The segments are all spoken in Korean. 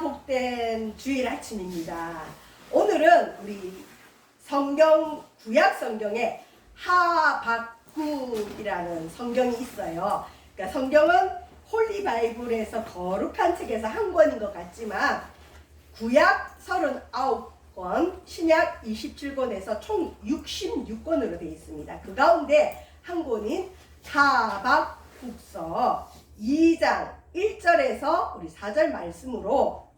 복된 주일 아침입니다. 오늘은 우리 성경, 구약 성경에 하박국이라는 성경이 있어요. 그러니까 성경은 홀리 바이블에서 거룩한 책에서 한 권인 것 같지만 구약 39권, 신약 27권에서 총 66권으로 되어 있습니다. 그 가운데 한 권인 하박국서 2장 1절에서 우리 4절 말씀으로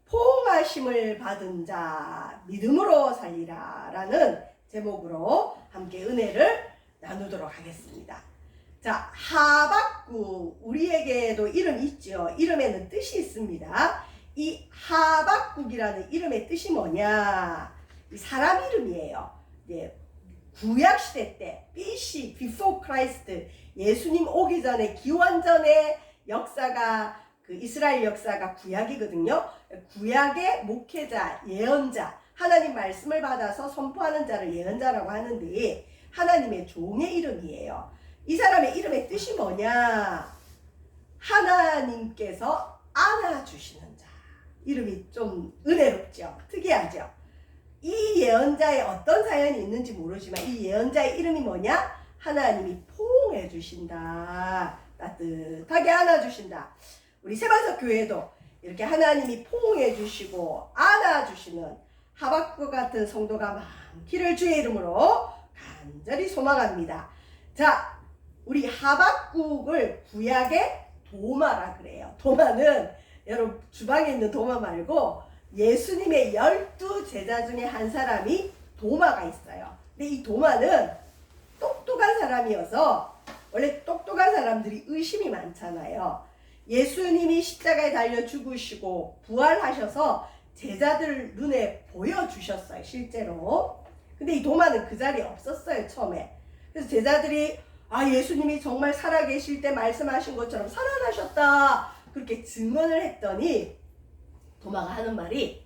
포옹하심을 받은 자 믿음으로 살리라 라는 제목으로 함께 은혜를 나누도록 하겠습니다. 자, 하박국, 우리에게도 이름이 있죠. 이름에는 뜻이 있습니다. 이 하박국이라는 이름의 뜻이 뭐냐? 이 사람 이름이에요. 구약 시대 때 BC, Before Christ, 예수님 오기 전에 기원전의 역사가 그 이스라엘 역사가 구약이거든요. 구약의 목회자, 예언자, 하나님 말씀을 받아서 선포하는 자를 예언자라고 하는데 하나님의 종의 이름이에요. 이 사람의 이름의 뜻이 뭐냐? 하나님께서 안아주시는 자. 이름이 좀 은혜롭죠? 특이하죠? 이 예언자의 어떤 사연이 있는지 모르지만 이 예언자의 이름이 뭐냐? 하나님이 포옹해 주신다. 따뜻하게 안아주신다. 우리 세바석 교회도 이렇게 하나님이 포옹해 주시고 안아주시는 하박국 같은 성도가 많기를 주의 이름으로 간절히 소망합니다. 자, 우리 하박국을 구약의 도마라 그래요. 도마는 여러분 주방에 있는 도마 말고 예수님의 12제자 중에 한 사람이 도마가 있어요. 근데 이 도마는 똑똑한 사람이어서 원래 똑똑한 사람들이 의심이 많잖아요. 예수님이 십자가에 달려 죽으시고 부활하셔서 제자들 눈에 보여주셨어요. 실제로. 근데 이 도마는 그 자리에 없었어요. 처음에. 그래서 제자들이 예수님이 정말 살아계실 때 말씀하신 것처럼 살아나셨다. 그렇게 증언을 했더니 도마가 하는 말이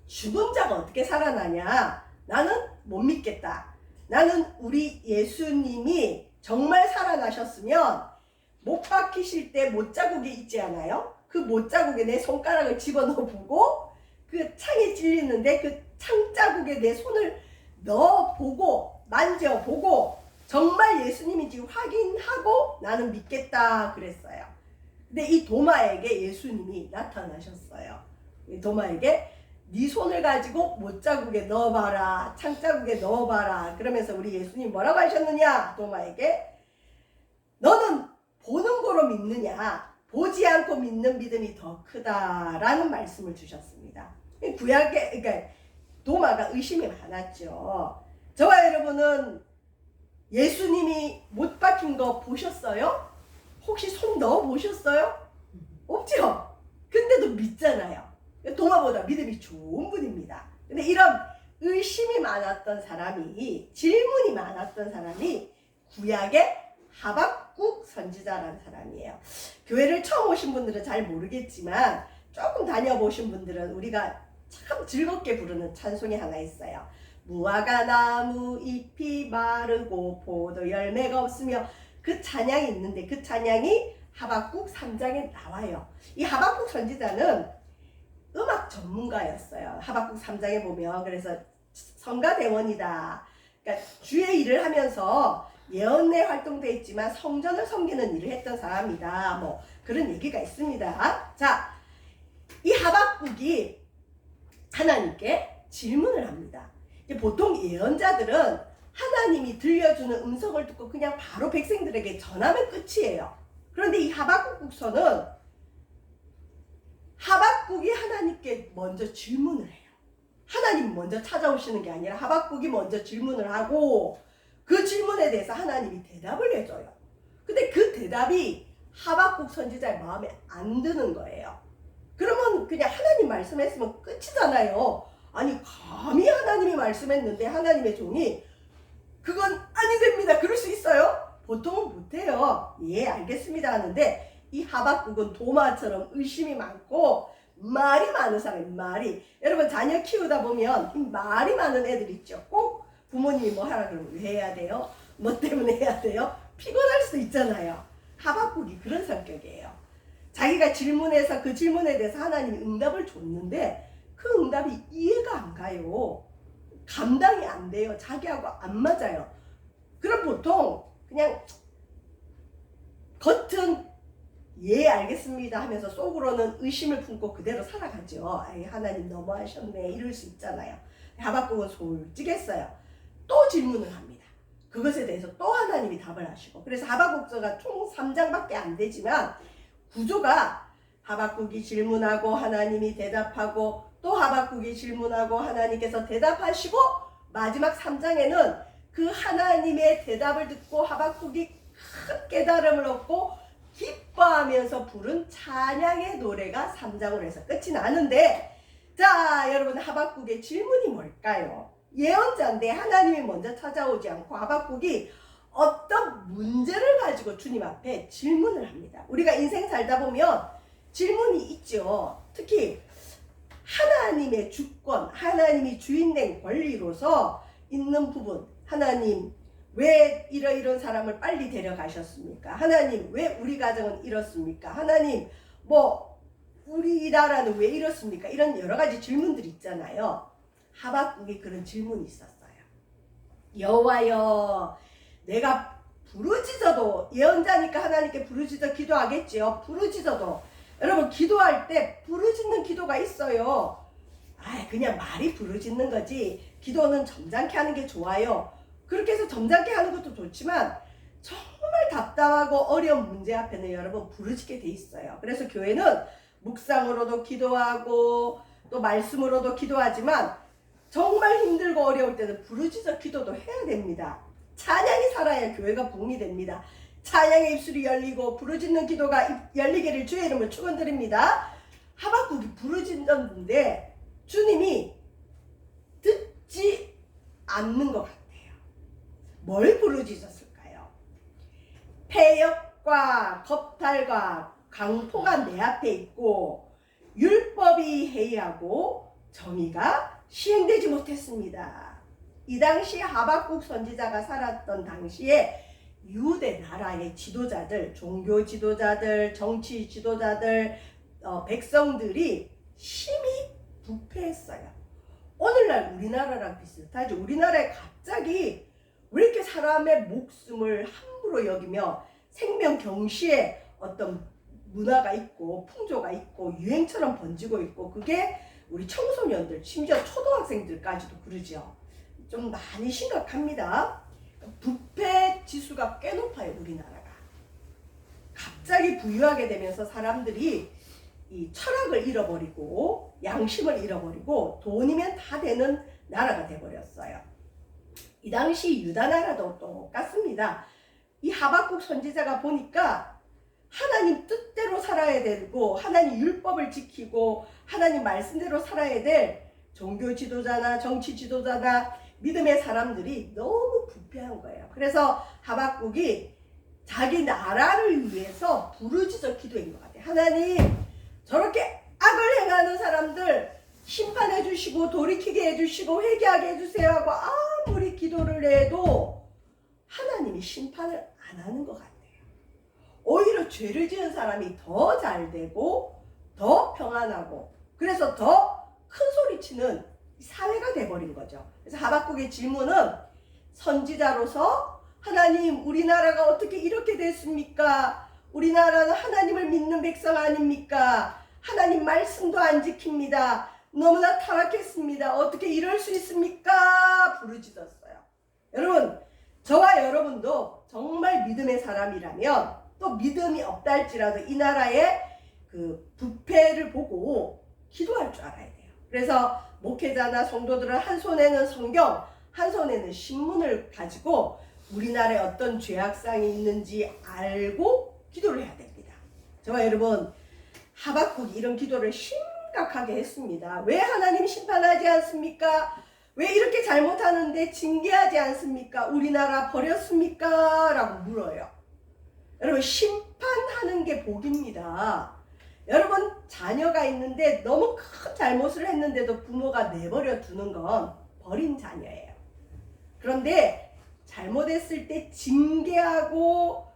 죽은 자가 어떻게 살아나냐. 나는 못 믿겠다. 나는 우리 예수님이 정말 살아나셨으면 못 박히실 때 못자국이 있지 않아요? 그 못자국에 내 손가락을 집어넣어보고 그 창에 찔리는데 그 창자국에 내 손을 넣어보고 만져보고 정말 예수님인지 확인하고 나는 믿겠다 그랬어요. 근데 이 도마에게 예수님이 나타나셨어요. 이 도마에게 네 손을 가지고 못자국에 넣어봐라. 창자국에 넣어봐라. 그러면서 우리 예수님 뭐라고 하셨느냐? 도마에게 너는 보는 거로 믿느냐? 보지 않고 믿는 믿음이 더 크다라는 말씀을 주셨습니다. 구약에 그러니까 도마가 의심이 많았죠. 저와 여러분은 예수님이 못 박힌 거 보셨어요? 혹시 손 넣어 보셨어요? 없죠? 근데도 믿잖아요. 도마보다 믿음이 좋은 분입니다. 근데 이런 의심이 많았던 사람이, 질문이 많았던 사람이 구약의 하박국 선지자라는 사람이에요. 교회를 처음 오신 분들은 잘 모르겠지만 조금 다녀보신 분들은 우리가 참 즐겁게 부르는 찬송이 하나 있어요. 무화과 나무 잎이 마르고 포도 열매가 없으며 그 찬양이 있는데 그 찬양이 하박국 3장에 나와요. 이 하박국 선지자는 음악 전문가였어요. 하박국 3장에 보면 그래서 성가대원이다. 그러니까 주의 일을 하면서 예언의 활동도 있지만 성전을 섬기는 일을 했던 사람이다. 뭐 그런 얘기가 있습니다. 자, 이 하박국이 하나님께 질문을 합니다. 보통 예언자들은 하나님이 들려주는 음성을 듣고 그냥 바로 백성들에게 전하면 끝이에요. 그런데 이 하박국 국서는 하박국이 하나님께 먼저 질문을 해요. 하나님 먼저 찾아오시는 게 아니라 하박국이 먼저 질문을 하고 그 질문에 대해서 하나님이 대답을 해줘요. 근데 그 대답이 하박국 선지자의 마음에 안 드는 거예요. 그러면 그냥 하나님 말씀했으면 끝이잖아요. 아니 감히 하나님이 말씀했는데 하나님의 종이 그건 아니 됩니다. 그럴 수 있어요? 보통은 못해요. 예 알겠습니다 하는데 이 하박국은 도마처럼 의심이 많고 말이 많은 사람이에요. 말이. 여러분 자녀 키우다 보면 이 말이 많은 애들 있죠. 꼭 부모님이 뭐 하라 그러면 왜 해야 돼요? 뭐 때문에 해야 돼요? 피곤할 수도 있잖아요. 하박국이 그런 성격이에요. 자기가 질문해서 그 질문에 대해서 하나님이 응답을 줬는데 그 응답이 이해가 안 가요. 감당이 안 돼요. 자기하고 안 맞아요. 그럼 보통 그냥 겉은 예 알겠습니다 하면서 속으로는 의심을 품고 그대로 살아가죠. 아이, 하나님 너무하셨네 이럴 수 있잖아요. 하박국은 솔직했어요. 또 질문을 합니다. 그것에 대해서 또 하나님이 답을 하시고, 그래서 하박국서가 총 3장밖에 안 되지만 구조가 하박국이 질문하고 하나님이 대답하고 또 하박국이 질문하고 하나님께서 대답하시고 마지막 3장에는 그 하나님의 대답을 듣고 하박국이 큰 깨달음을 얻고 기뻐하면서 부른 찬양의 노래가 3장으로 해서 끝이 나는데, 자 여러분, 하박국의 질문이 뭘까요? 예언자인데 하나님이 먼저 찾아오지 않고 하박국이 어떤 문제를 가지고 주님 앞에 질문을 합니다. 우리가 인생 살다 보면 질문이 있죠. 특히 하나님의 주권, 하나님이 주인된 권리로서 있는 부분, 하나님 왜 이런 사람을 빨리 데려가셨습니까? 하나님 왜 우리 가정은 이렇습니까? 하나님 뭐 우리나라는 왜 이렇습니까? 이런 여러 가지 질문들이 있잖아요. 하박국이 그런 질문이 있었어요. 여호와여, 내가 부르짖어도, 예언자니까 하나님께 부르짖어 기도하겠지요. 부르짖어도 여러분, 기도할 때 부르짖는 기도가 있어요. 그냥 말이 부르짖는 거지 기도는 점잖게 하는 게 좋아요. 그렇게 해서 점잖게 하는 것도 좋지만 정말 답답하고 어려운 문제 앞에는 여러분 부르짖게 돼 있어요. 그래서 교회는 묵상으로도 기도하고 또 말씀으로도 기도하지만 정말 힘들고 어려울 때는 부르짖어 기도도 해야 됩니다. 찬양이 살아야 교회가 부흥이 됩니다. 찬양의 입술이 열리고 부르짖는 기도가 열리기를 주의 이름으로 축원드립니다. 하박국이 부르짖었는데 주님이 듣지 않는 것 같아요. 뭘 부르짖었을까요? 폐역과 겁탈과 강포가 내 앞에 있고 율법이 해이하고 정의가 시행되지 못했습니다. 이 당시 하박국 선지자가 살았던 당시에 유대 나라의 지도자들, 종교 지도자들, 정치 지도자들, 백성들이 심히 부패했어요. 오늘날 우리나라랑 비슷하죠. 우리나라에 갑자기 왜 이렇게 사람의 목숨을 함부로 여기며 생명 경시에 어떤 문화가 있고 풍조가 있고 유행처럼 번지고 있고, 그게 우리 청소년들, 심지어 초등학생들까지도 그러죠. 좀 많이 심각합니다. 부패 지수가 꽤 높아요. 우리나라가 갑자기 부유하게 되면서 사람들이 이 철학을 잃어버리고 양심을 잃어버리고 돈이면 다 되는 나라가 돼버렸어요. 이 당시 유다 나라도 똑같습니다. 이 하박국 선지자가 보니까 하나님 뜻대로 살아야 되고 하나님 율법을 지키고 하나님 말씀대로 살아야 될 종교 지도자나 정치 지도자나 믿음의 사람들이 너무 부패한 거예요. 그래서 하박국이 자기 나라를 위해서 부르짖어 기도한 것 같아요. 하나님, 저렇게 악을 행하는 사람들 심판해 주시고 돌이키게 해주시고 회개하게 해주세요 하고 아무리 기도를 해도 하나님이 심판을 안 하는 것 같아요. 오히려 죄를 지은 사람이 더 잘되고 더 평안하고 그래서 더 큰 소리치는 사회가 돼버린 거죠. 그래서 하박국의 질문은 선지자로서 하나님, 우리나라가 어떻게 이렇게 됐습니까? 우리나라는 하나님을 믿는 백성 아닙니까? 하나님 말씀도 안 지킵니다. 너무나 타락했습니다. 어떻게 이럴 수 있습니까? 부르짖었어요. 여러분, 저와 여러분도 정말 믿음의 사람이라면 또 믿음이 없다 할지라도 이 나라의 그 부패를 보고 기도할 줄 알아야 돼요. 그래서 목회자나 성도들은 한 손에는 성경, 한 손에는 신문을 가지고 우리나라에 어떤 죄악상이 있는지 알고 기도를 해야 됩니다. 저와 여러분, 하박국이 이런 기도를 심각하게 했습니다. 왜 하나님 심판하지 않습니까? 왜 이렇게 잘못하는데 징계하지 않습니까? 우리나라 버렸습니까? 라고 물어요. 여러분, 심판하는 게 복입니다. 여러분, 자녀가 있는데 너무 큰 잘못을 했는데도 부모가 내버려 두는 건 버린 자녀예요. 그런데 잘못했을 때 징계하고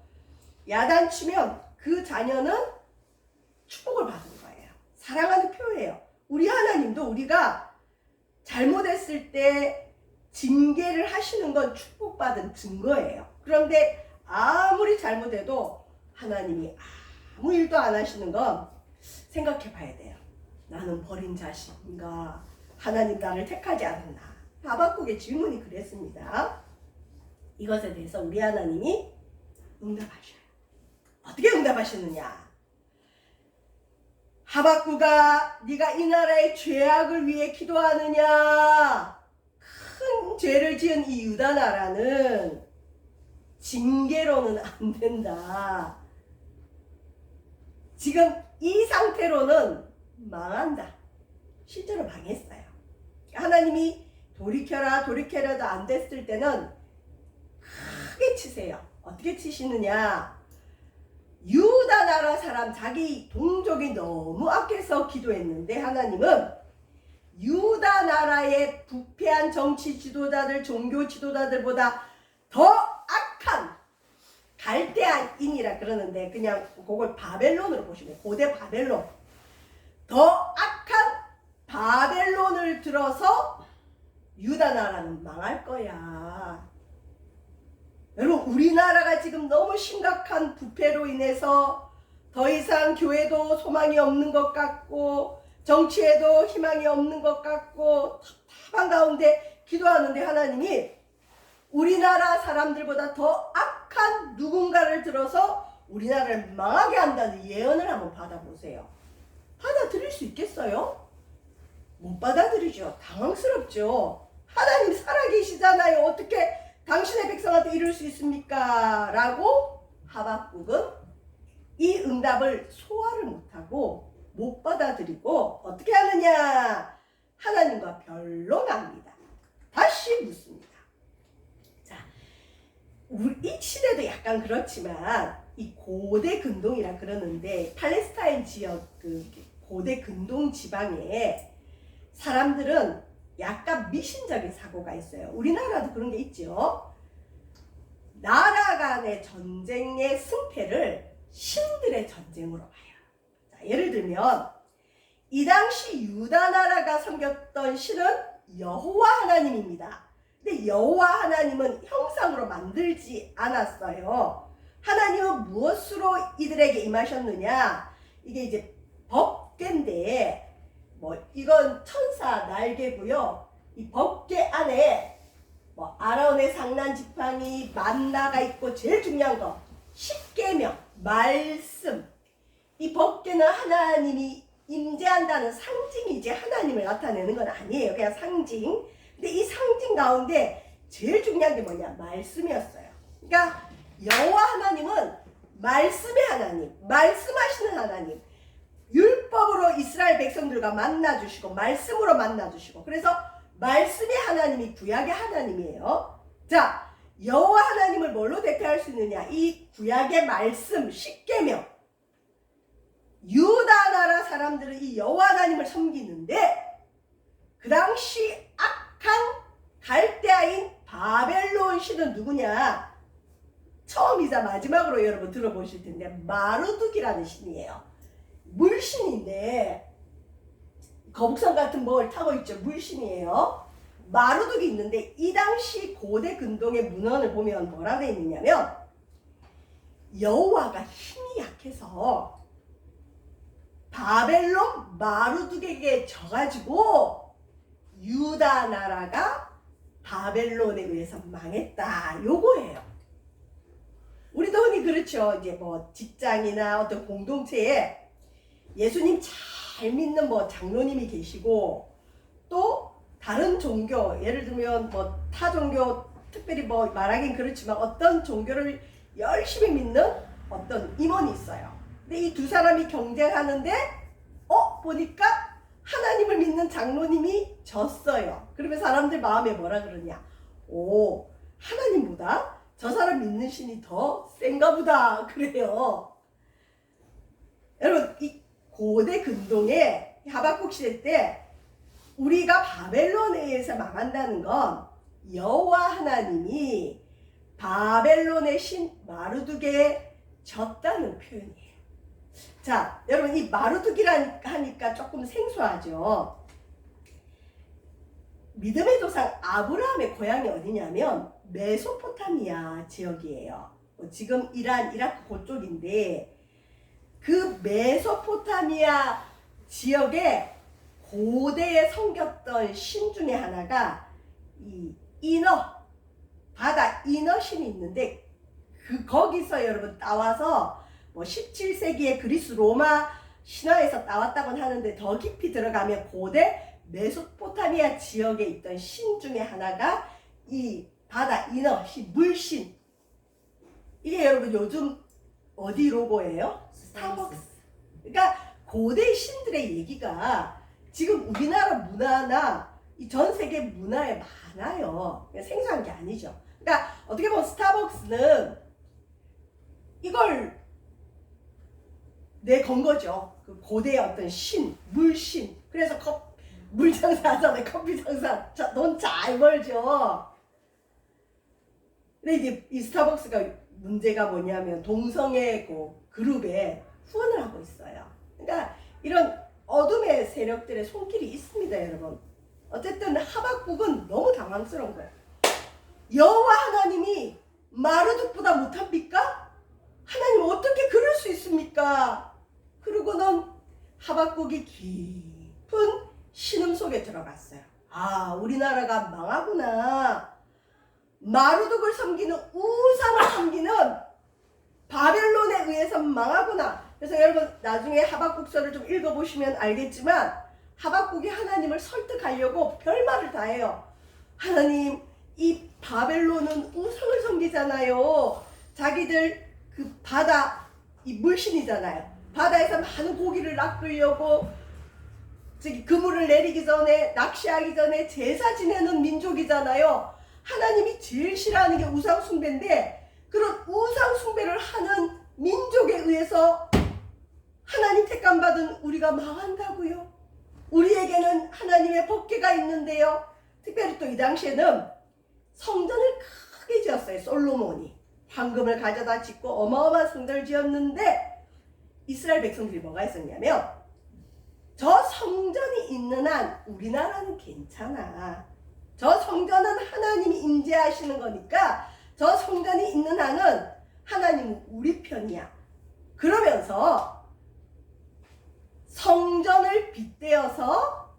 야단치면 그 자녀는 축복을 받은 거예요. 사랑하는 표예요. 우리 하나님도 우리가 잘못했을 때 징계를 하시는 건 축복받은 증거예요. 그런데 아무리 잘못해도 하나님이 아무 일도 안 하시는 건 생각해 봐야 돼요. 나는 버린 자식인가? 하나님 나를 택하지 않았나? 하박국의 질문이 그랬습니다. 이것에 대해서 우리 하나님이 응답하셔요. 어떻게 응답하시느냐? 하박국아, 네가 이 나라의 죄악을 위해 기도하느냐? 큰 죄를 지은 이 유다 나라는 징계로는 안 된다. 지금 이 상태로는 망한다. 실제로 망했어요. 하나님이 돌이켜라도 안 됐을 때는 크게 치세요. 어떻게 치시느냐? 유다 나라 사람, 자기 동족이 너무 악해서 기도했는데 하나님은 유다 나라의 부패한 정치 지도자들, 종교 지도자들보다 더 악한 갈대아인이라 그러는데 그냥 그걸 바벨론으로 보시면 고대 바벨론, 더 악한 바벨론을 들어서 유다 나라는 망할 거야. 여러분, 우리나라가 지금 너무 심각한 부패로 인해서 더 이상 교회도 소망이 없는 것 같고 정치에도 희망이 없는 것 같고 답답한 가운데 기도하는데 하나님이 우리나라 사람들보다 더 악한 누군가를 들어서 우리나라를 망하게 한다는 예언을 한번 받아보세요. 받아들일 수 있겠어요? 못 받아들이죠. 당황스럽죠. 하나님 살아계시잖아요. 어떻게 당신의 백성한테 이럴 수 있습니까? 라고 하박국은 이 응답을 소화를 못하고 못 받아들이고 어떻게 하느냐? 하나님과 변론합니다. 다시 묻습니다. 자, 이 시대도 약간 그렇지만 이 고대 근동이라 그러는데 팔레스타인 지역 그 고대 근동 지방에 사람들은 약간 미신적인 사고가 있어요. 우리나라도 그런 게 있죠. 나라 간의 전쟁의 승패를 신들의 전쟁으로 봐요. 자, 예를 들면 이 당시 유다 나라가 섬겼던 신은 여호와 하나님입니다. 근데 여호와 하나님은 형상으로 만들지 않았어요. 하나님은 무엇으로 이들에게 임하셨느냐? 이게 이제 법궤인데 뭐 이건 천사 날개고요. 이 법궤 안에 뭐 아론의 상난 지팡이, 만나가 있고 제일 중요한 거 십계명, 말씀. 이 법궤는 하나님이 임재한다는 상징이지 하나님을 나타내는 건 아니에요. 그냥 상징. 근데 이 상징 가운데 제일 중요한 게 뭐냐? 말씀이었어요. 그러니까 여호와 하나님은 말씀의 하나님, 말씀하시는 하나님. 율법으로 이스라엘 백성들과 만나주시고 말씀으로 만나주시고 그래서 말씀의 하나님이 구약의 하나님이에요. 자, 여호와 하나님을 뭘로 대표할 수 있느냐? 이 구약의 말씀, 십계명. 유다 나라 사람들은 이 여호와 하나님을 섬기는데 그 당시 악한 갈대아인 바벨론 신은 누구냐? 처음이자 마지막으로 여러분 들어보실 텐데 마르둑이라는 신이에요. 물신인데 거북선 같은 뭘 타고 있죠. 물신이에요. 마르둑이 있는데 이 당시 고대 근동의 문헌을 보면 뭐라 되어 있느냐면 여호와가 힘이 약해서 바벨론 마르둑에게 져가지고 유다 나라가 바벨론에 의해서 망했다. 요거예요. 우리도 흔히 그렇죠. 이제 뭐 직장이나 어떤 공동체에 예수님 잘 믿는 뭐 장로님이 계시고 또 다른 종교, 예를 들면 뭐 타 종교, 특별히 뭐 말하긴 그렇지만 어떤 종교를 열심히 믿는 어떤 임원이 있어요. 근데 이 두 사람이 경쟁하는데 보니까 하나님을 믿는 장로님이 졌어요. 그러면 사람들 마음에 뭐라 그러냐? 오, 하나님보다 저 사람 믿는 신이 더 센가 보다 그래요. 여러분, 이 고대 근동의 하박국 시대 때 우리가 바벨론에 의해서 망한다는 건 여호와 하나님이 바벨론의 신 마르둑에 졌다는 표현이에요. 자, 여러분 이 마루드기라 하니까 조금 생소하죠. 믿음의 조상 아브라함의 고향이 어디냐면 메소포타미아 지역이에요. 지금 이란, 이라크 그쪽인데 그 메소포타미아 지역에 고대에 섬겼던 신 중에 하나가 이 이너, 바다 이너 신이 있는데 거기서 여러분 따와서 뭐 17세기에 그리스 로마 신화에서 따왔다고 하는데 더 깊이 들어가면 고대 메소포타미아 지역에 있던 신 중에 하나가 이 바다 이너 신, 물신. 이게 여러분 요즘 어디 로고예요? 스타벅스. 그러니까 고대 신들의 얘기가 지금 우리나라 문화나 이 전 세계 문화에 많아요. 생소한 게 아니죠. 그러니까 어떻게 보면 스타벅스는 이걸 내건 거죠. 그 고대의 어떤 신, 물신. 그래서 물장사 하잖아요. 커피 장사. 돈 잘 벌죠. 근데 이제 이 스타벅스가 문제가 뭐냐면 동성애 그룹에 후원을 하고 있어요. 그러니까 이런 어둠의 세력들의 손길이 있습니다, 여러분. 어쨌든 하박국은 너무 당황스러운 거예요. 여호와 하나님이 마르둑보다 못합니까? 하나님 어떻게 그럴 수 있습니까? 그러고는 하박국이 깊은 신음 속에 들어갔어요. 아, 우리나라가 망하구나. 마루둑을 섬기는 우상을 섬기는 바벨론에 의해서 망하구나. 그래서 여러분 나중에 하박국서를 좀 읽어보시면 알겠지만 하박국이 하나님을 설득하려고 별말을 다 해요. 하나님, 이 바벨론은 우상을 섬기잖아요. 자기들 그 바다 이 물신이잖아요. 바다에서 많은 고기를 낚으려고 저기 그물을 내리기 전에 낚시하기 전에 제사 지내는 민족이잖아요. 하나님이 제일 싫어하는 게 우상 숭배인데 그런 우상 숭배를 하는 민족에 의해서 하나님 택감 받은 우리가 망한다고요. 우리에게는 하나님의 법궤가 있는데요. 특별히 또 이 당시에는 성전을 크게 지었어요. 솔로몬이 황금을 가져다 짓고 어마어마한 성전을 지었는데 이스라엘 백성들이 뭐가 있었냐면 저 성전이 있는 한 우리나라는 괜찮아. 저 성전은 하나님이 임재하시는 거니까 저 성전이 있는 한은 하나님은 우리 편이야. 그러면서 성전을 빗대어서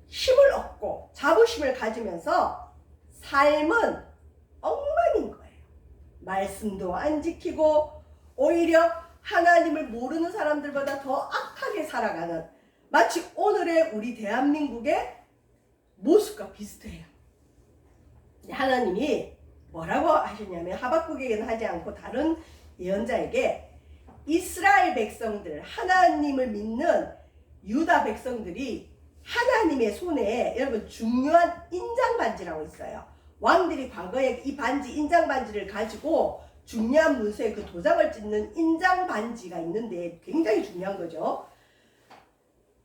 힘을 얻고 자부심을 가지면서 삶은 엉망인 거예요. 말씀도 안 지키고 오히려 하나님을 모르는 사람들보다 더 악하게 살아가는 마치 오늘의 우리 대한민국의 모습과 비슷해요. 하나님이 뭐라고 하셨냐면 하박국에게는 하지 않고 다른 예언자에게 이스라엘 백성들, 하나님을 믿는 유다 백성들이 하나님의 손에 여러분 중요한 인장반지라고 있어요. 왕들이 과거에 이 반지, 인장반지를 가지고 중요한 문서에 그 도장을 찍는 인장반지가 있는데 굉장히 중요한 거죠.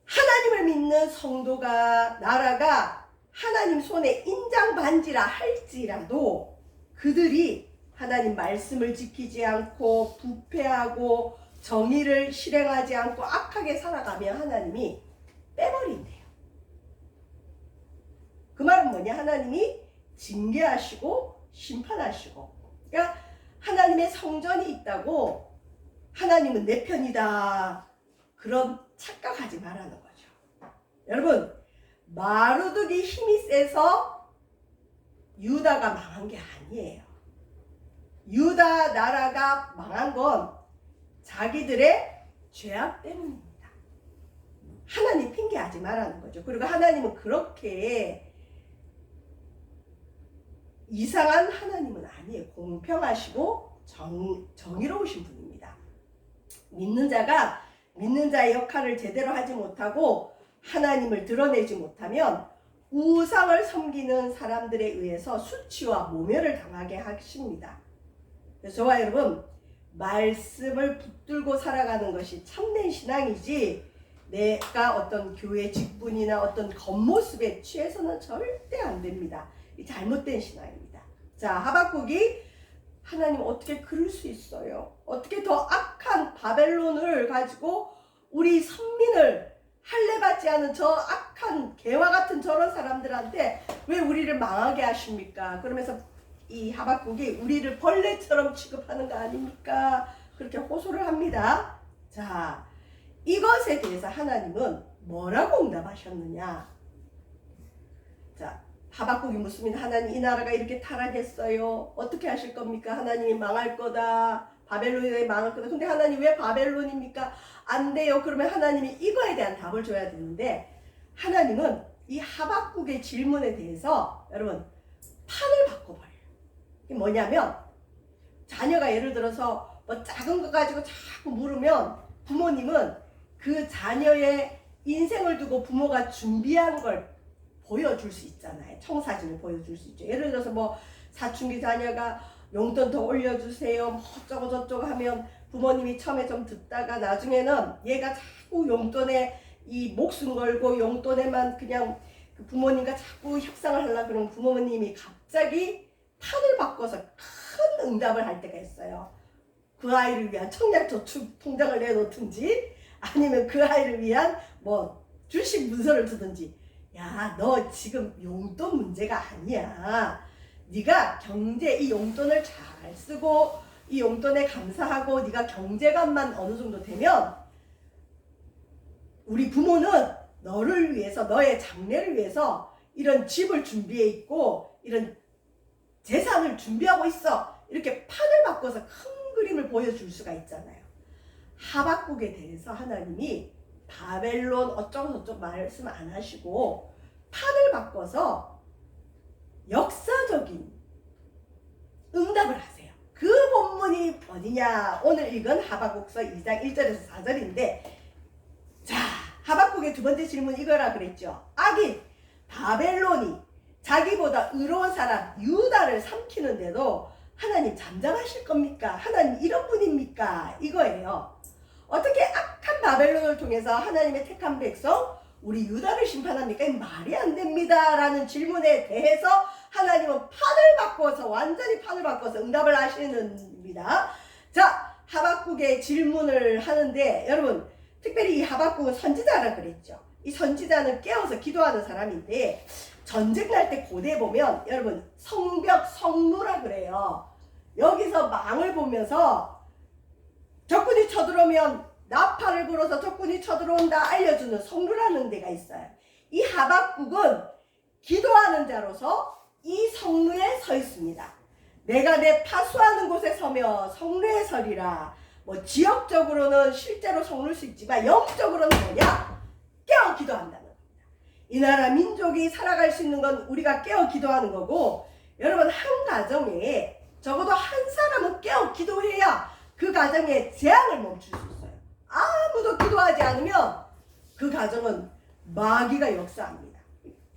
하나님을 믿는 성도가, 나라가 하나님 손에 인장반지라 할지라도 그들이 하나님 말씀을 지키지 않고 부패하고 정의를 실행하지 않고 악하게 살아가면 하나님이 빼버린대요. 그 말은 뭐냐? 하나님이 징계하시고 심판하시고. 그러니까 하나님의 성전이 있다고 하나님은 내 편이다. 그런 착각하지 말라는 거죠. 여러분, 마루둑이 힘이 세서 유다가 망한 게 아니에요. 유다 나라가 망한 건 자기들의 죄악 때문입니다. 하나님 핑계하지 말라는 거죠. 그리고 하나님은 그렇게 이상한 하나님은 아니에요. 공평하시고 정의로우신 분입니다. 믿는 자가 믿는 자의 역할을 제대로 하지 못하고 하나님을 드러내지 못하면 우상을 섬기는 사람들에 의해서 수치와 모멸을 당하게 하십니다. 그래서 저와 여러분, 말씀을 붙들고 살아가는 것이 참된 신앙이지 내가 어떤 교회 직분이나 어떤 겉모습에 취해서는 절대 안 됩니다. 이 잘못된 신앙입니다. 자, 하박국이 하나님 어떻게 그럴 수 있어요? 어떻게 더 악한 바벨론을 가지고 우리 선민을 할례받지 않은 저 악한 개와 같은 저런 사람들한테 왜 우리를 망하게 하십니까? 그러면서 이 하박국이 우리를 벌레처럼 취급하는 거 아닙니까? 그렇게 호소를 합니다. 자, 이것에 대해서 하나님은 뭐라고 응답하셨느냐? 자, 하박국이 묻습니다. 하나님, 이 나라가 이렇게 타락했어요. 어떻게 하실 겁니까? 하나님이 망할 거다. 바벨론이 망할 거다. 근데 하나님 왜 바벨론입니까? 안 돼요. 그러면 하나님이 이거에 대한 답을 줘야 되는데, 하나님은 이 하박국의 질문에 대해서 여러분 판을 바꿔버려요. 이게 뭐냐면, 자녀가 예를 들어서 뭐 작은 거 가지고 자꾸 물으면 부모님은 그 자녀의 인생을 두고 부모가 준비한 걸 보여줄 수 있잖아요. 청사진을 보여줄 수 있죠. 예를 들어서 뭐 사춘기 자녀가 용돈 더 올려주세요. 뭐 어쩌고 저쩌고 하면 부모님이 처음에 좀 듣다가 나중에는 얘가 자꾸 용돈에 이 목숨 걸고 용돈에만 그냥 그 부모님과 자꾸 협상을 하려고 그러면 부모님이 갑자기 판을 바꿔서 큰 응답을 할 때가 있어요. 그 아이를 위한 청약저축 통장을 내놓든지 아니면 그 아이를 위한 뭐 주식 문서를 두든지, 야, 너 지금 용돈 문제가 아니야. 네가 경제, 이 용돈을 잘 쓰고 이 용돈에 감사하고 네가 경제관만 어느 정도 되면 우리 부모는 너를 위해서, 너의 장래를 위해서 이런 집을 준비해 있고 이런 재산을 준비하고 있어. 이렇게 판을 바꿔서 큰 그림을 보여줄 수가 있잖아요. 하박국에 대해서 하나님이 바벨론 어쩌고 저쩌고 말씀 안 하시고 판을 바꿔서 역사적인 응답을 하세요. 그 본문이 어디냐? 오늘 읽은 하박국서 2장 1절에서 4절인데, 자, 하박국의 두 번째 질문 이거라 그랬죠. 악인 바벨론이 자기보다 의로운 사람 유다를 삼키는데도 하나님 잠잠하실 겁니까? 하나님 이런 분입니까? 이거예요. 어떻게 악한 바벨론을 통해서 하나님의 택한 백성 우리 유다를 심판합니까? 말이 안 됩니다 라는 질문에 대해서 하나님은 판을 바꿔서, 완전히 판을 바꿔서 응답을 하시는입니다. 자, 하박국의 질문을 하는데, 여러분 특별히 이 하박국은 선지자라 그랬죠. 이 선지자는 깨어서 기도하는 사람인데, 전쟁 날 때 고대에 보면 여러분 성벽, 성루라 그래요. 여기서 망을 보면서 적군이 쳐들어오면 나팔을 불어서 적군이 쳐들어온다 알려주는 성루라는 데가 있어요. 이 하박국은 기도하는 자로서 이 성루에 서 있습니다. 내가 내 파수하는 곳에 서며 성루에 서리라. 뭐 지역적으로는 실제로 성루일 수 있지만 영적으로는 뭐냐? 깨어 기도한다는 겁니다. 이 나라 민족이 살아갈 수 있는 건 우리가 깨어 기도하는 거고, 여러분 한 가정에 적어도 한 사람은 깨어 기도해야 그 가정의 재앙을 멈출 수 있어요. 아무도 기도하지 않으면 그 가정은 마귀가 역사합니다.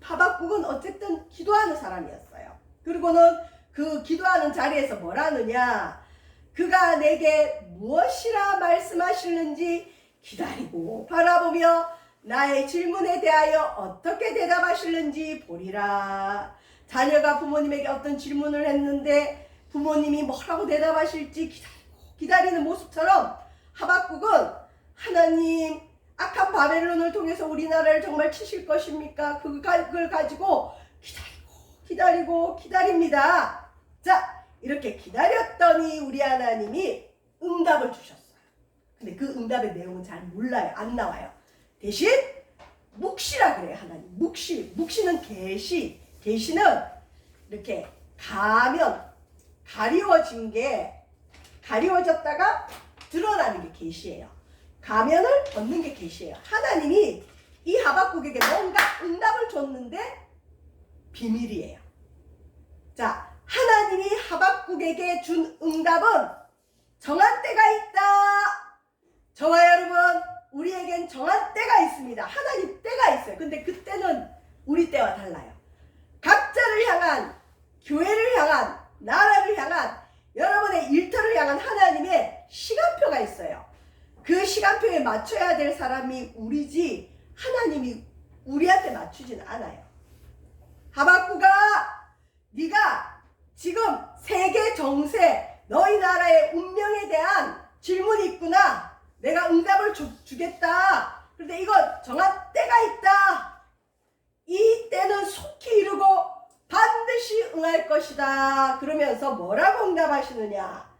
하박국은 어쨌든 기도하는 사람이었어요. 그리고는 그 기도하는 자리에서 뭘 하느냐? 그가 내게 무엇이라 말씀하시는지 기다리고 바라보며 나의 질문에 대하여 어떻게 대답하시는지 보리라. 자녀가 부모님에게 어떤 질문을 했는데 부모님이 뭐라고 대답하실지 기다리는 모습처럼 하박국은 하나님 악한 바벨론을 통해서 우리나라를 정말 치실 것입니까? 그걸 가지고 기다리고 기다립니다. 자, 이렇게 기다렸더니 우리 하나님이 응답을 주셨어요. 근데 그 응답의 내용은 잘 몰라요. 안 나와요. 대신 묵시라 그래요. 하나님 묵시는 계시. 계시는 이렇게 가리워진 게, 가리워졌다가 드러나는 게 계시예요. 가면을 벗는 게 계시예요. 하나님이 이 하박국에게 뭔가 응답을 줬는데 비밀이에요. 자, 하나님이 하박국에게 준 응답은 정한 때가 있다. 저와 여러분, 우리에겐 정한 때가 있습니다. 하나님 때가 있어요. 근데 그 때는 우리 때와 달라요. 각자를 향한, 교회를 향한, 나라를 향한, 여러분의 일터를 향한 하나님의 시간표가 있어요. 그 시간표에 맞춰야 될 사람이 우리지 하나님이 우리한테 맞추진 않아요. 하박국아, 네가 지금 세계 정세, 너희 나라의 운명에 대한 질문이 있구나. 내가 응답을 주겠다. 그런데 이거 정한 때가 있다. 이 때는 속히 이루고 반드시 응할 것이다. 그러면서 뭐라고 응답하시느냐.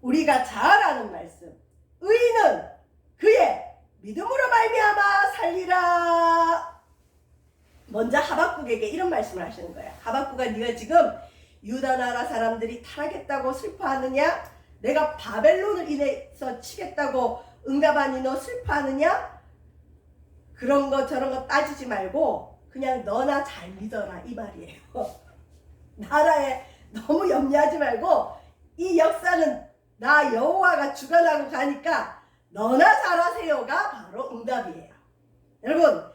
우리가 잘 아는 말씀. 의인은 그의 믿음으로 말미암아 살리라. 먼저 하박국에게 이런 말씀을 하시는 거야. 하박국아, 네가 지금 유다 나라 사람들이 타락했다고 슬퍼하느냐? 내가 바벨론을 인해서 치겠다고 응답하니 너 슬퍼하느냐? 그런 거 저런 거 따지지 말고 그냥 너나 잘 믿어라, 이 말이에요. 나라에 너무 염려하지 말고 이 역사는 나 여호와가 주관하고 가니까 너나 잘하세요가 바로 응답이에요. 여러분,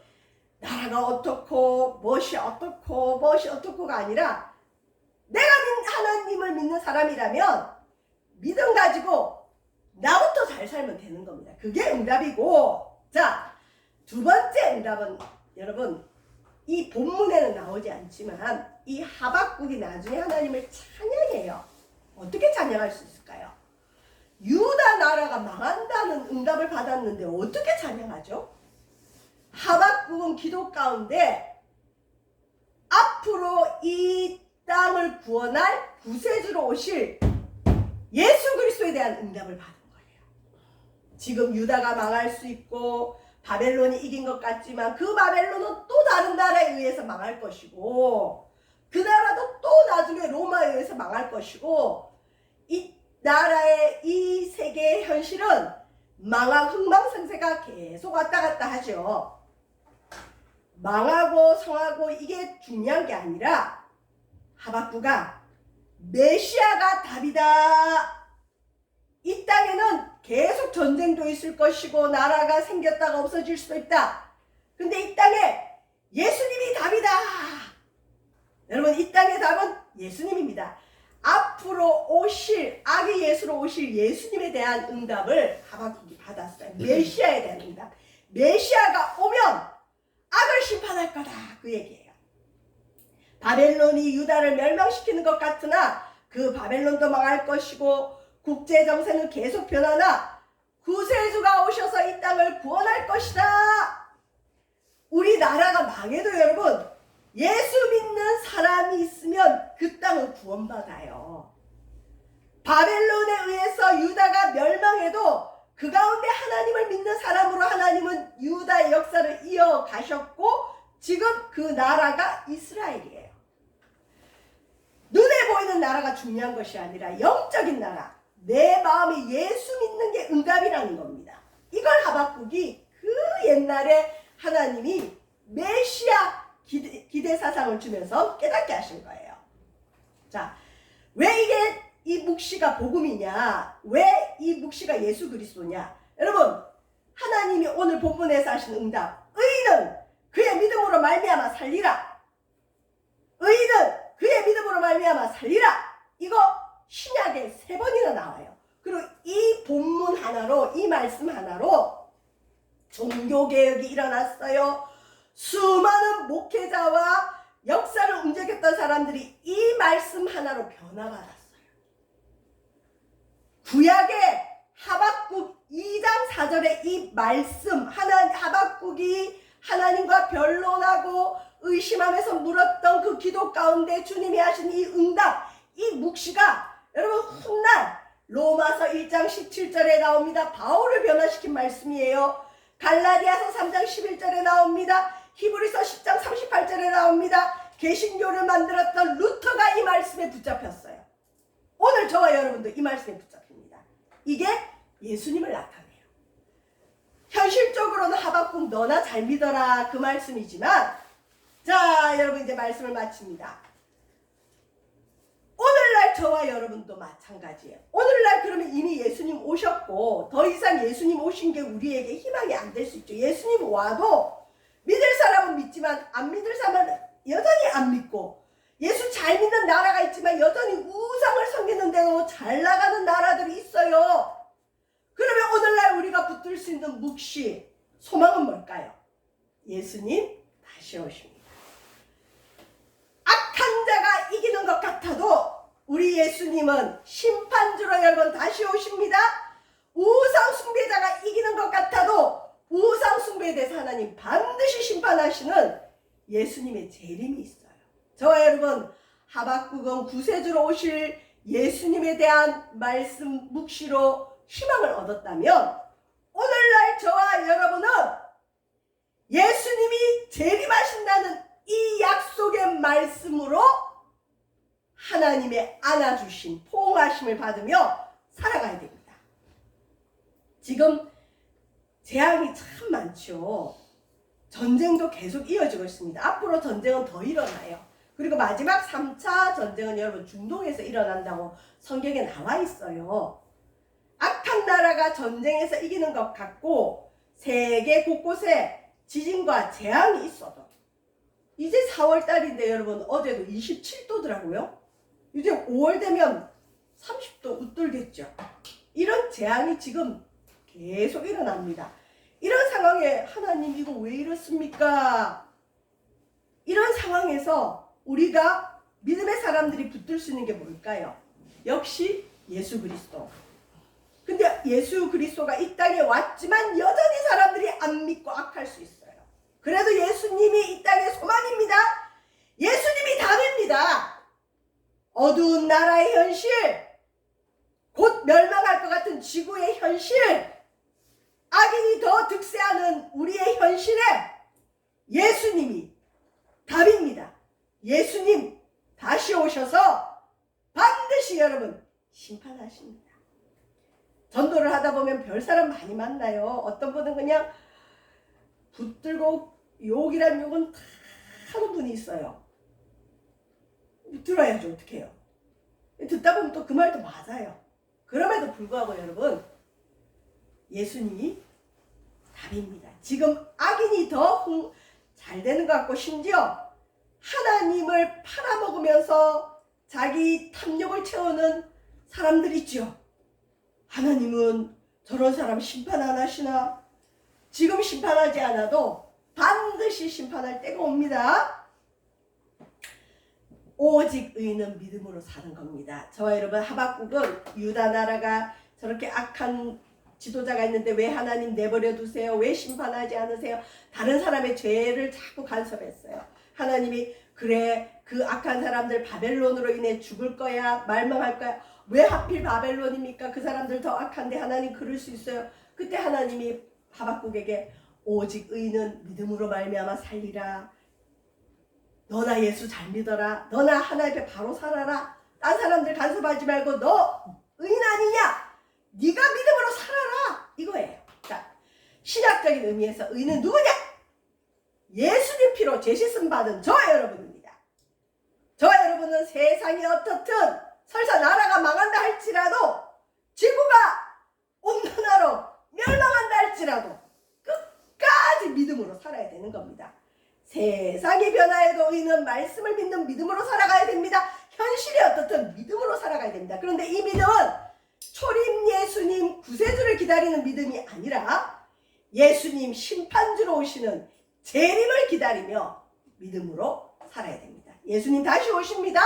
나라가 어떻고 무엇이 어떻고가 아니라 내가 하나님을 믿는 사람이라면 믿음 가지고 나부터 잘 살면 되는 겁니다. 그게 응답이고, 자, 두 번째 응답은 여러분, 이 본문에는 나오지 않지만 이 하박국이 나중에 하나님을 찬양해요. 어떻게 찬양할 수 있을까요? 유다 나라가 망한다는 응답을 받았는데 어떻게 찬양하죠? 하박국은 기도 가운데 앞으로 이 땅을 구원할 구세주로 오실 예수 그리스도에 대한 응답을 받은 거예요. 지금 유다가 망할 수 있고 바벨론이 이긴 것 같지만 그 바벨론은 또 다른 나라에 의해서 망할 것이고 그 나라도 또 나중에 로마에 의해서 망할 것이고 이 나라의 이 세계의 현실은 흥망성쇠가 계속 왔다 갔다 하죠. 망하고 성하고 이게 중요한 게 아니라 하박국아, 메시아가 답이다. 이 땅에는 계속 전쟁도 있을 것이고 나라가 생겼다가 없어질 수도 있다. 근데 이 땅에 예수님이 답이다. 여러분, 이 땅의 답은 예수님입니다. 앞으로 오실 악의 예수로 오실 예수님에 대한 응답을 하박국이 받았어요. 메시아에 대한 응답. 메시아가 오면 악을 심판할 거다, 그 얘기예요. 바벨론이 유다를 멸망시키는 것 같으나 그 바벨론도 망할 것이고 국제 정세는 계속 변하나 구세주가 오셔서 이 땅을 구원할 것이다. 우리 나라가 망해도 여러분, 예수 믿는 사람이 있으면 그 땅은 구원받아요. 바벨론에 의해서 유다가 멸망해도 그 가운데 하나님을 믿는 사람으로 하나님은 유다의 역사를 이어가셨고 지금 그 나라가 이스라엘이에요. 눈에 보이는 나라가 중요한 것이 아니라 영적인 나라, 내 마음에 예수 믿는 게 응답이라는 겁니다. 이걸 하박국이 그 옛날에 하나님이 메시아 기대 사상을 주면서 깨닫게 하신 거예요. 자, 왜 이게 이 묵시가 복음이냐? 왜 이 묵시가 예수 그리스도냐? 여러분, 하나님이 오늘 본문에서 하신 응답, 의인은 그의 믿음으로 말미암아 살리라. 의인은 그의 믿음으로 말미암아 살리라. 이거 신약에 3번이나 나와요. 그리고 이 본문 하나로, 이 말씀 하나로 종교개혁이 일어났어요. 수많은 목회자와 역사를 움직였던 사람들이 이 말씀 하나로 변화받았어요. 구약의 하박국 2장 4절의 이 말씀, 하박국이 하나님과 변론하고 의심하면서 물었던 그 기도 가운데 주님이 하신 이 응답, 이 묵시가 여러분 훗날 로마서 1장 17절에 나옵니다. 바울을 변화시킨 말씀이에요. 갈라디아서 3장 11절에 나옵니다. 히브리서 10장 38절에 나옵니다. 개신교를 만들었던 루터가 이 말씀에 붙잡혔어요. 오늘 저와 여러분도 이 말씀에 붙잡힙니다. 이게 예수님을 나타내요. 현실적으로는 하박국 너나 잘 믿어라, 그 말씀이지만, 자, 여러분 이제 말씀을 마칩니다. 오늘날 저와 여러분도 마찬가지예요. 오늘날 그러면 이미 예수님 오셨고 더 이상 예수님 오신 게 우리에게 희망이 안 될 수 있죠. 예수님 와도 믿을 사람은 믿지만 안 믿을 사람은 여전히 안 믿고, 예수 잘 믿는 나라가 있지만 여전히 우상을 섬기는 대로 잘 나가는 나라들이 있어요. 그러면 오늘날 우리가 붙들 수 있는 묵시, 소망은 뭘까요? 예수님 다시 오십니다. 악한 자가 이기는 것 같아도 우리 예수님은 심판주로 여러분 다시 오십니다. 우상 숭배자가 이기는 것 같아도 우상 숭배에 대해서 하나님 반드시 심판하시는 예수님의 재림이 있어요. 저와 여러분, 하박국은 구세주로 오실 예수님에 대한 말씀 묵시로 희망을 얻었다면, 오늘날 저와 여러분은 예수님이 재림하신다는 이 약속의 말씀으로 하나님의 안아주신 포옹하심을 받으며 살아가야 됩니다. 지금 재앙이 참 많죠. 전쟁도 계속 이어지고 있습니다. 앞으로 전쟁은 더 일어나요. 그리고 마지막 3차 전쟁은 여러분 중동에서 일어난다고 성경에 나와 있어요. 악한 나라가 전쟁에서 이기는 것 같고 세계 곳곳에 지진과 재앙이 있어도, 이제 4월 달인데 여러분 어제도 27도더라고요. 이제 5월 되면 30도 웃돌겠죠. 이런 재앙이 지금 계속 일어납니다. 이런 상황에 하나님 이거 왜 이렇습니까? 이런 상황에서 우리가 믿음의 사람들이 붙들 수 있는 게 뭘까요? 역시 예수 그리스도. 근데 예수 그리스도가 이 땅에 왔지만 여전히 사람들이 안 믿고 악할 수 있어요. 그래도 예수님이 이 땅의 소망입니다. 예수님이 답입니다. 어두운 나라의 현실, 곧 멸망할 것 같은 지구의 현실, 악인이 더 득세하는 우리의 현실에 예수님이 답입니다. 예수님 다시 오셔서 반드시 여러분 심판하십니다. 전도를 하다 보면 별 사람 많이 만나요. 어떤 분은 그냥 붙들고 욕이란 욕은 다 하는 분이 있어요. 들어야죠. 어떻게 해요? 듣다 보면 또 그 말도 맞아요. 그럼에도 불구하고 여러분, 예수님이 답입니다. 지금 악인이 더 잘 되는 것 같고, 심지어 하나님을 팔아먹으면서 자기 탐욕을 채우는 사람들 있죠. 하나님은 저런 사람 심판 안 하시나? 지금 심판하지 않아도 반드시 심판할 때가 옵니다. 오직 의인은 믿음으로 사는 겁니다. 저와 여러분, 하박국은 유다 나라가 저렇게 악한 지도자가 있는데 왜 하나님 내버려 두세요? 왜 심판하지 않으세요? 다른 사람의 죄를 자꾸 간섭했어요. 하나님이 그래, 그 악한 사람들 바벨론으로 인해 죽을 거야, 멸망할 거야. 왜 하필 바벨론입니까? 그 사람들 더 악한데 하나님 그럴 수 있어요. 그때 하나님이 하박국에게 오직 의인은 믿음으로 말미암아 살리라. 너나 예수 잘 믿어라. 너나 하나님 앞에 바로 살아라. 딴 사람들 간섭하지 말고 너 의인 아니냐? 네가 믿음으로 살아라. 이거예요. 자, 신학적인 의미에서 의인은 누구냐? 예수님 피로 죄씻음 받은 저와 여러분입니다. 저와 여러분은 세상이 어떻든 설사 나라가 망한다 할지라도, 지구가 온난화로 멸망한다 할지라도 끝까지 믿음으로 살아야 되는 겁니다. 세상이 변화해도 의인은 말씀을 믿는 믿음으로 살아가야 됩니다. 현실이 어떻든 믿음으로 살아가야 됩니다. 그런데 이 믿음은 초림 예수님 구세주를 기다리는 믿음이 아니라 예수님 심판주로 오시는 재림을 기다리며 믿음으로 살아야 됩니다. 예수님 다시 오십니다.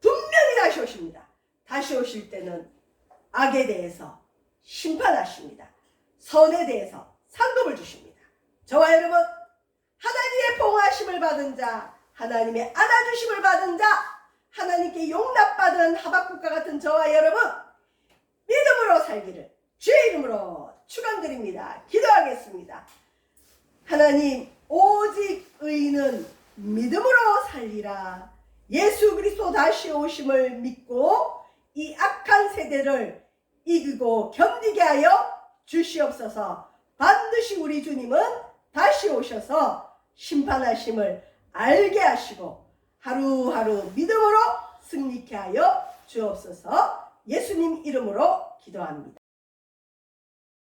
분명히 다시 오십니다. 다시 오실 때는 악에 대해서 심판하십니다. 선에 대해서 상급을 주십니다. 저와 여러분, 하나님의 봉하심을 받은 자, 하나님의 안아주심을 받은 자, 하나님께 용납받은 하박국과 같은 저와 여러분, 믿음으로 살기를 주의 이름으로 축원드립니다. 기도하겠습니다. 하나님, 오직 의인은 믿음으로 살리라. 예수 그리스도 다시 오심을 믿고 이 악한 세대를 이기고 견디게 하여 주시옵소서. 반드시 우리 주님은 다시 오셔서 심판하심을 알게 하시고 하루하루 믿음으로 승리케 하여 주옵소서. 예수님 이름으로 기도합니다.